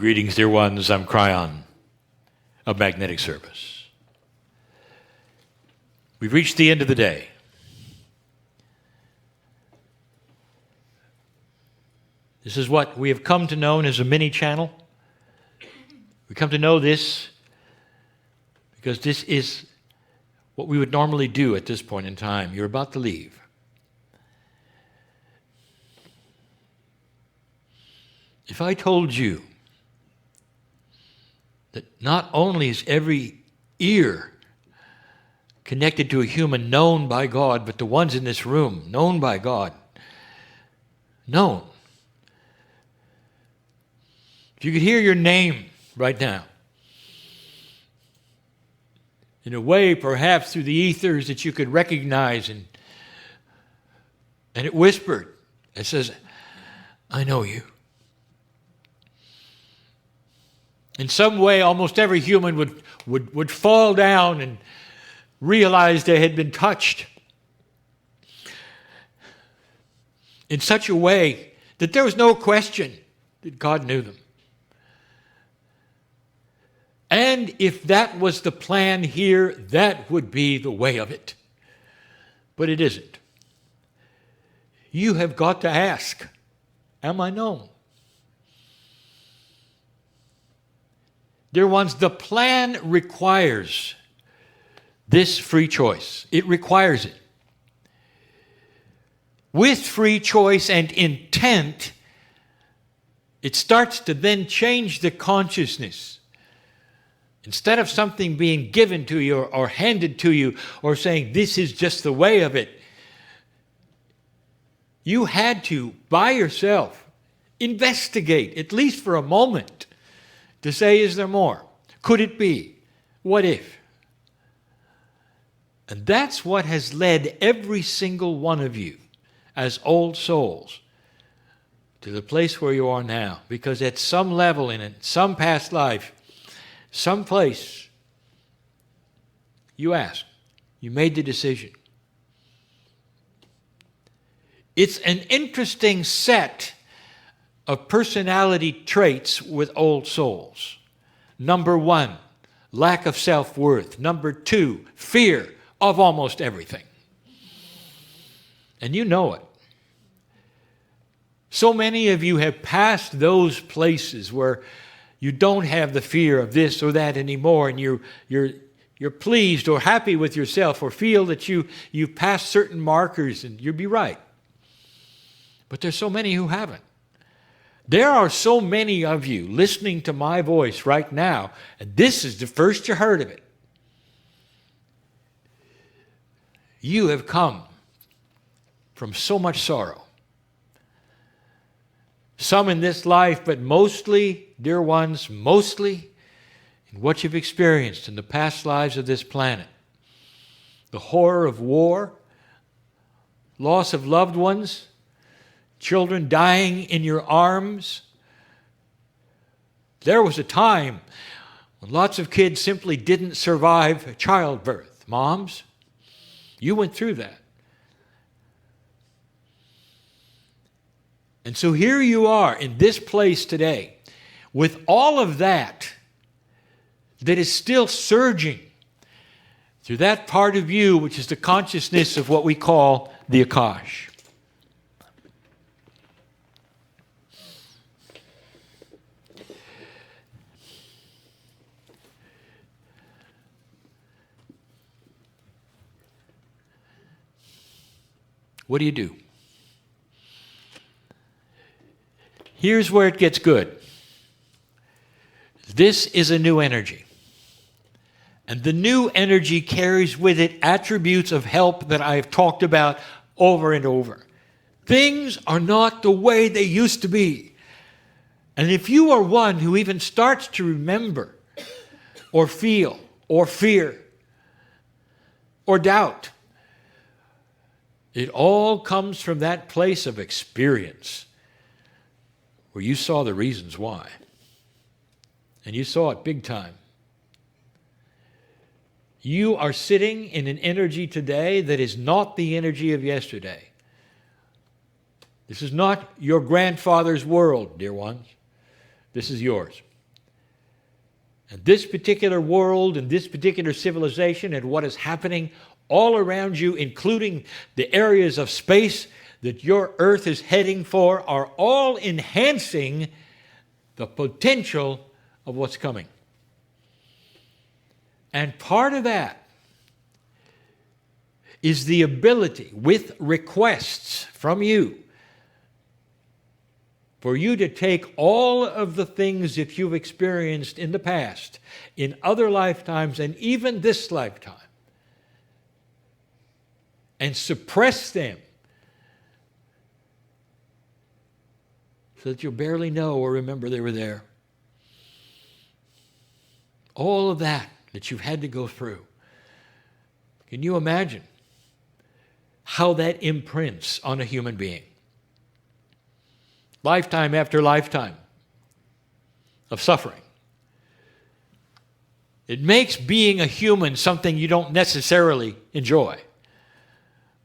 Greetings, dear ones. I'm Kryon of Magnetic Service. We've reached the end of the day. This is what we have come to know as a mini channel. We come to know this because this is what we would normally do at this point in time. You're about to leave. If I told you that not only is every ear connected to a human known by God, but the ones in this room known by God, known. If you could hear your name right now, in a way perhaps through the ethers that you could recognize, and it whispered, it says, I know you. In some way, almost every human would fall down and realize they had been touched in such a way that there was no question that God knew them. And if that was the plan here, that would be the way of it. But it isn't. You have got to ask, am I known? Dear ones, the plan requires this free choice. It requires it. With free choice and intent, it starts to then change the consciousness. Instead of something being given to you or handed to you or saying this is just the way of it, you had to, by yourself, investigate, at least for a moment, to say, is there more? Could it be? What if? And that's what has led every single one of you as old souls to the place where you are now. Because at some level in it, some past life, some place, you asked, you made the decision. It's an interesting set of personality traits with old souls. Number one, lack of self-worth. Number two, fear of almost everything. And you know it. So many of you have passed those places where you don't have the fear of this or that anymore, and you're pleased or happy with yourself or feel that you've passed certain markers, and you'll be right. But there's so many who haven't. There are so many of you listening to my voice right now, and this is the first you heard of it. You have come from so much sorrow. Some in this life, but mostly, dear ones, mostly in what you've experienced in the past lives of this planet. The horror of war, loss of loved ones, children dying in your arms. There was a time when lots of kids simply didn't survive childbirth. Moms, you went through that. And so here you are in this place today with all of that is still surging through that part of you which is the consciousness of what we call the Akash. What do you do? Here's where it gets good. This is a new energy. And the new energy carries with it attributes of help that I have talked about over and over. Things are not the way they used to be. And if you are one who even starts to remember or feel or fear or doubt, it all comes from that place of experience where you saw the reasons why. And you saw it big time. You are sitting in an energy today that is not the energy of yesterday. This is not your grandfather's world, dear ones. This is yours. And this particular world and this particular civilization and what is happening all around you, including the areas of space that your earth is heading for, are all enhancing the potential of what's coming. And part of that is the ability, with requests from you, for you to take all of the things that you've experienced in the past, in other lifetimes, and even this lifetime, and suppress them so that you'll barely know or remember they were there. All of that you've had to go through. Can you imagine how that imprints on a human being? Lifetime after lifetime of suffering. It makes being a human something you don't necessarily enjoy.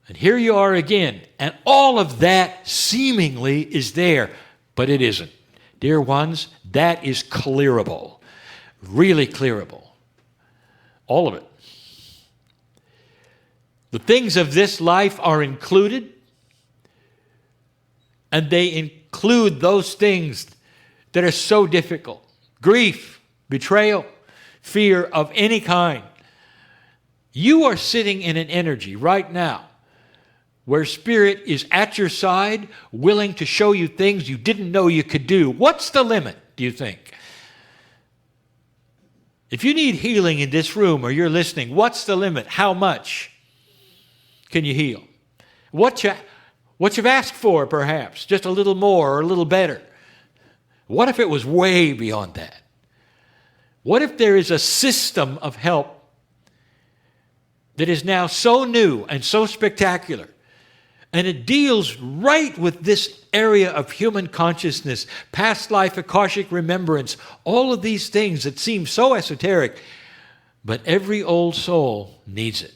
And here you are again, and all of that seemingly is there, but it isn't. Dear ones, that is clearable, really clearable. All of it. The things of this life are included, and they include those things that are so difficult. Grief, betrayal, fear of any kind. You are sitting in an energy right now where Spirit is at your side, willing to show you things you didn't know you could do. What's the limit, do you think? If you need healing in this room or you're listening, what's the limit? How much can you heal? What you've asked for, perhaps, just a little more or a little better. What if it was way beyond that? What if there is a system of help that is now so new and so spectacular, and it deals right with this area of human consciousness, past life, Akashic remembrance, all of these things that seem so esoteric, but every old soul needs it.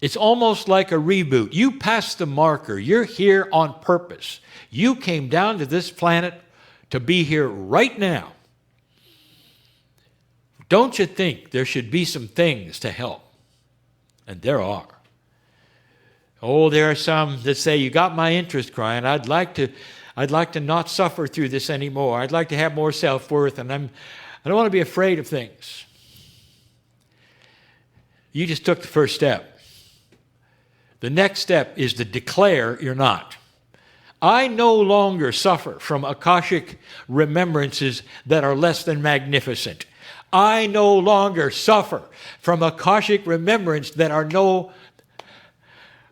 It's almost like a reboot. You passed the marker. You're here on purpose. You came down to this planet to be here right now. Don't you think there should be some things to help? And there are. Oh, there are some that say, you got my interest, Kryon. I'd like to not suffer through this anymore. I'd like to have more self-worth, and I don't want to be afraid of things. You just took the first step. The next step is to declare you're not. I no longer suffer from Akashic remembrances that are less than magnificent. I no longer suffer from Akashic remembrance that are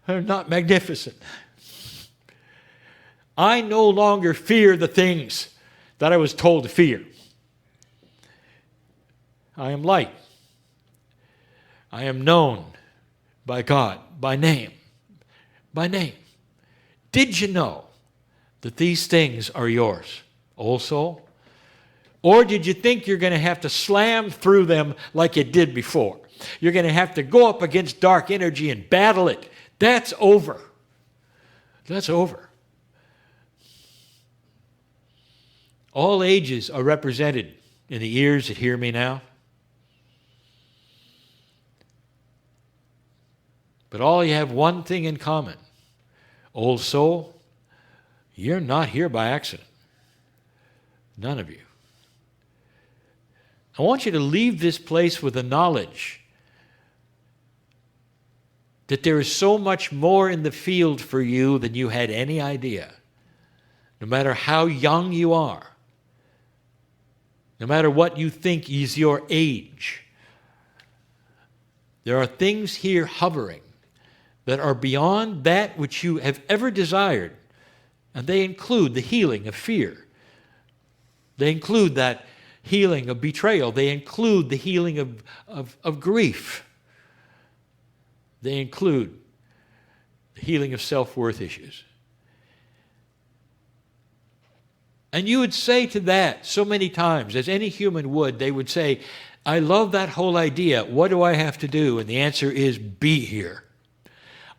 not magnificent. I no longer fear the things that I was told to fear. I am light. I am known by God, by name. By name. Did you know that these things are yours, old soul? Or did you think you're going to have to slam through them like you did before? You're going to have to go up against dark energy and battle it. That's over. That's over. All ages are represented in the ears that hear me now. But all you have one thing in common. Old soul, you're not here by accident. None of you. I want you to leave this place with the knowledge that there is so much more in the field for you than you had any idea. No matter how young you are, no matter what you think is your age, there are things here hovering that are beyond that which you have ever desired, and they include the healing of fear. They include that healing of betrayal. They include the healing of grief. They include the healing of self-worth issues. And you would say to that so many times, as any human would, they would say, I love that whole idea. What do I have to do? And the answer is, be here.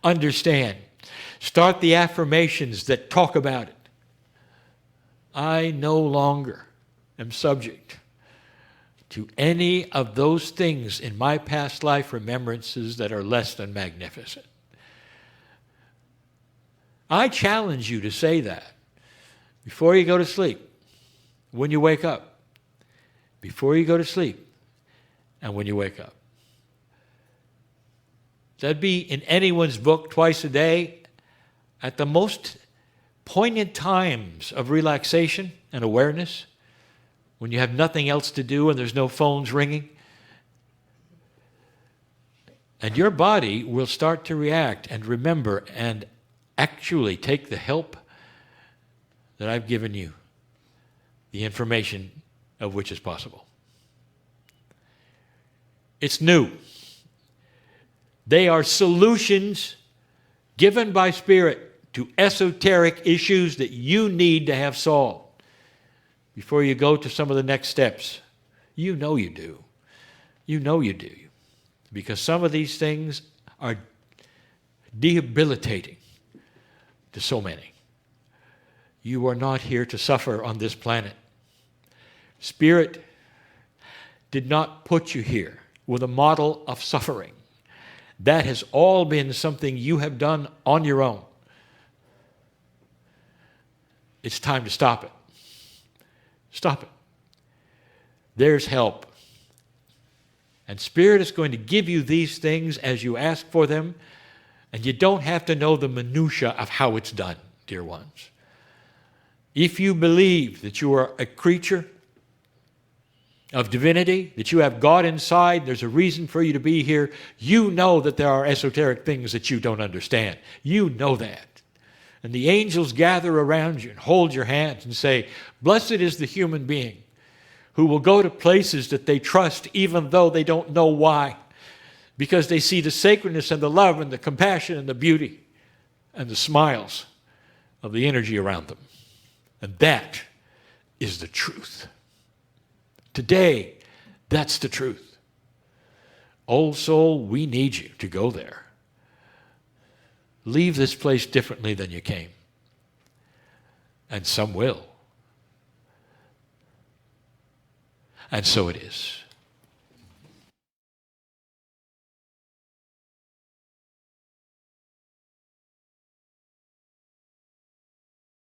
Understand. Start the affirmations that talk about it. I no longer am subject to any of those things in my past life remembrances that are less than magnificent. I challenge you to say that before you go to sleep, when you wake up, before you go to sleep, and when you wake up. That'd be in anyone's book twice a day at the most poignant times of relaxation and awareness, when you have nothing else to do and there's no phones ringing. And your body will start to react and remember and actually take the help that I've given you, the information of which is possible. It's new. They are solutions given by Spirit to esoteric issues that you need to have solved before you go to some of the next steps. You know you do. You know you do. Because some of these things are debilitating to so many. You are not here to suffer on this planet. Spirit did not put you here with a model of suffering. That has all been something you have done on your own. It's time to stop it. Stop it. There's help. And Spirit is going to give you these things as you ask for them, and you don't have to know the minutia of how it's done, dear ones. If you believe that you are a creature of divinity, that you have God inside, there's a reason for you to be here, you know that there are esoteric things that you don't understand. You know that. And the angels gather around you and hold your hands and say, blessed is the human being who will go to places that they trust even though they don't know why, because they see the sacredness and the love and the compassion and the beauty and the smiles of the energy around them. And that is the truth. Today, that's the truth. Old soul, we need you to go there. Leave this place differently than you came. And some will. And so it is.